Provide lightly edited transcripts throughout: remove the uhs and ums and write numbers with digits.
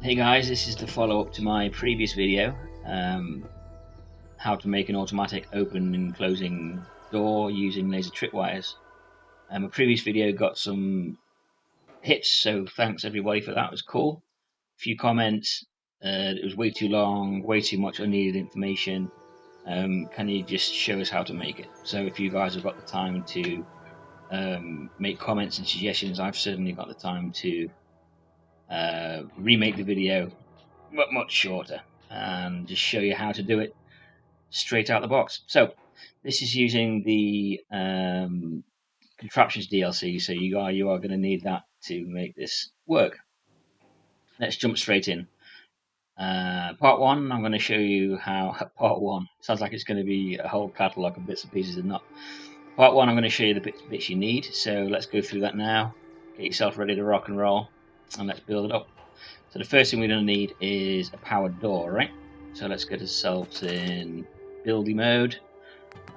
Hey guys, this is the follow-up to my previous video, how to make an automatic open and closing door using laser tripwires. My previous video got some hits, so thanks everybody for that. It was cool. A few comments. It was way too long, way too much unneeded information. Can you just show us how to make it? So if you guys have got the time to make comments and suggestions, I've certainly got the time to remake the video much shorter and just show you how to do it straight out the box. So this is using the contraptions DLC, so you are going to need that to make this work. Let's jump straight in. Part one, I'm going to show you how. Part one sounds like it's going to be a whole catalogue of bits and pieces, and not. Part one, I'm going to show you the bits you need. So let's go through that now. Get yourself ready to rock and roll, and let's build it up. So the first thing we're going to need is a powered door, right? So let's get ourselves in buildy mode.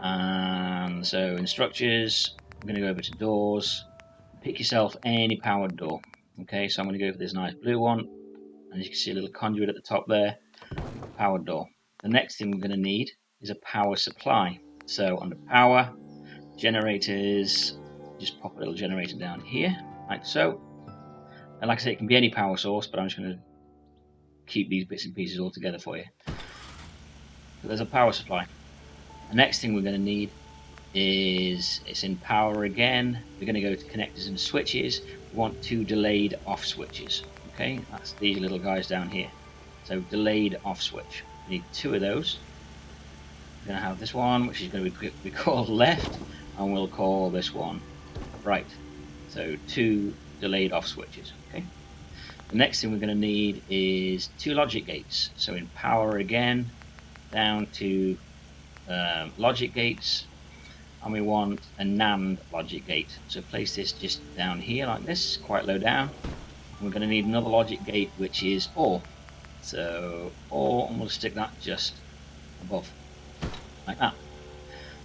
And so in structures, I'm going to go over to doors. Pick yourself any powered door. Okay, so I'm going to go for this nice blue one. And you can see a little conduit at the top there. Powered door. The next thing we're going to need is a power supply. So under power, generators, just pop a little generator down here, like so. And like I say, it can be any power source, but I'm just going to keep these bits and pieces all together for you. So there's a power supply. The next thing we're going to need is, it's in power again. We're going to go to connectors and switches. We want two delayed off switches. Okay, that's these little guys down here. So delayed off switch. We need two of those. We're going to have this one, which is going to be called left, and we'll call this one right. So two delayed off switches. Okay. The next thing we're going to need is two logic gates. So in power again, down to logic gates, and we want a NAND logic gate. So place this just down here like this, quite low down. And we're going to need another logic gate, which is OR. So OR, and we'll stick that just above, like that.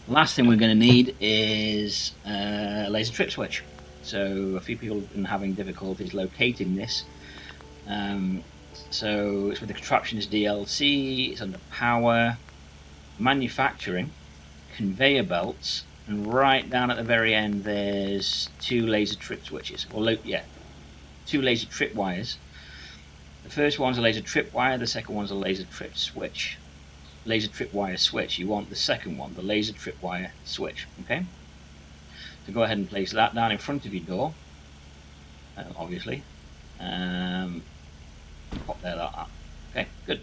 The last thing we're going to need is a laser trip switch. So a few people have been having difficulties locating this. So it's with the contraptions DLC, it's under power, manufacturing, conveyor belts, and right down at the very end there's two laser trip switches, or two laser trip wires. The first one's a laser trip wire, the second one's a laser trip switch. Laser trip wire switch, you want the second one, the laser trip wire switch. Okay, so go ahead and place that down in front of your door, obviously. Pop there like that. Okay, good.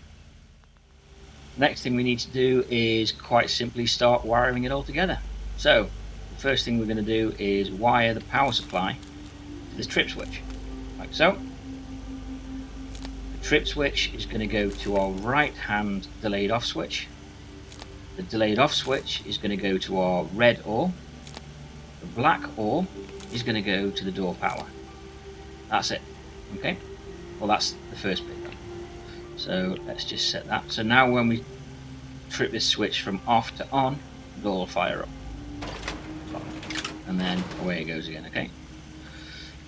Next thing we need to do is quite simply start wiring it all together. So the first thing we're going to do is wire the power supply to this trip switch, like so. The trip switch is going to go to our right hand delayed off switch. The delayed off switch is going to go to our red OR. The black OR is going to go to the door power. That's it. Okay, well that's the first bit. So let's just set that. So now when we trip this switch from off to on, the door will fire up. And then away it goes again, okay?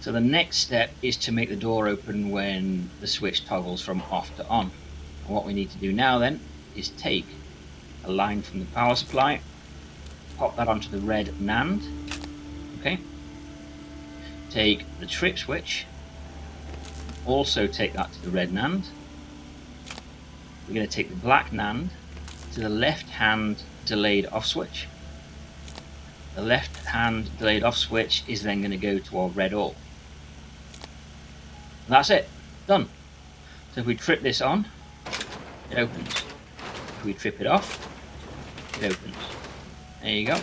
So the next step is to make the door open when the switch toggles from off to on. And what we need to do now then is take a line from the power supply, pop that onto the red NAND, okay? Take the trip switch, also take that to the red NAND. We're going to take the black NAND to the left hand delayed off switch. The left hand delayed off switch is then going to go to our red OR. That's it, done. So if we trip this on, it opens. If we trip it off, it opens. There you go.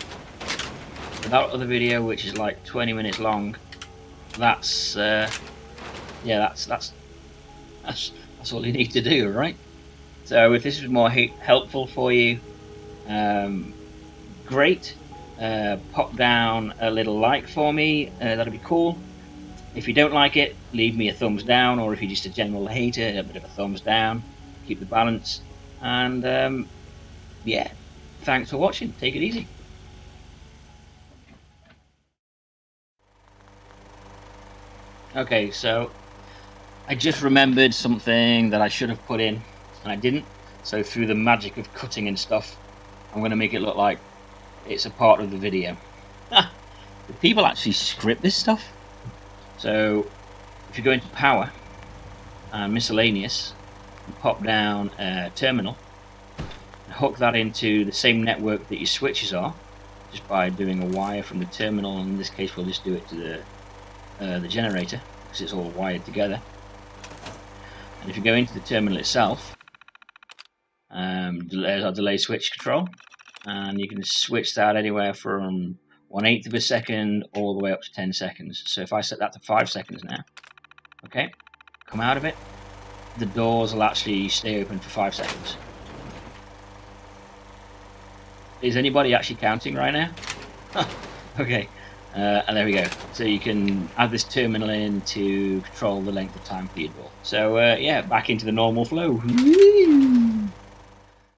So that other video, which is like 20 minutes long, that's that's all you need to do, right? So if this was more helpful for you, great. Pop down a little like for me, that'd be cool. If you don't like it, leave me a thumbs down, or if you're just a general hater, a bit of a thumbs down. Keep the balance. And yeah, thanks for watching. Take it easy. Okay, so I just remembered something that I should have put in, and I didn't. So through the magic of cutting and stuff, I'm going to make it look like it's a part of the video. Do people actually script this stuff? So if you go into Power and Miscellaneous, and pop down Terminal, and hook that into the same network that your switches are, just by doing a wire from the terminal. In this case, we'll just do it to the generator, because it's all wired together. And if you go into the terminal itself, there's our delay switch control, and you can switch that anywhere from 1/8 of a second all the way up to 10 seconds. So if I set that to 5 seconds now, okay, come out of it, the doors will actually stay open for 5 seconds. Is anybody actually counting right now? Okay, and there we go. So you can add this terminal in to control the length of time for your door. So yeah, back into the normal flow.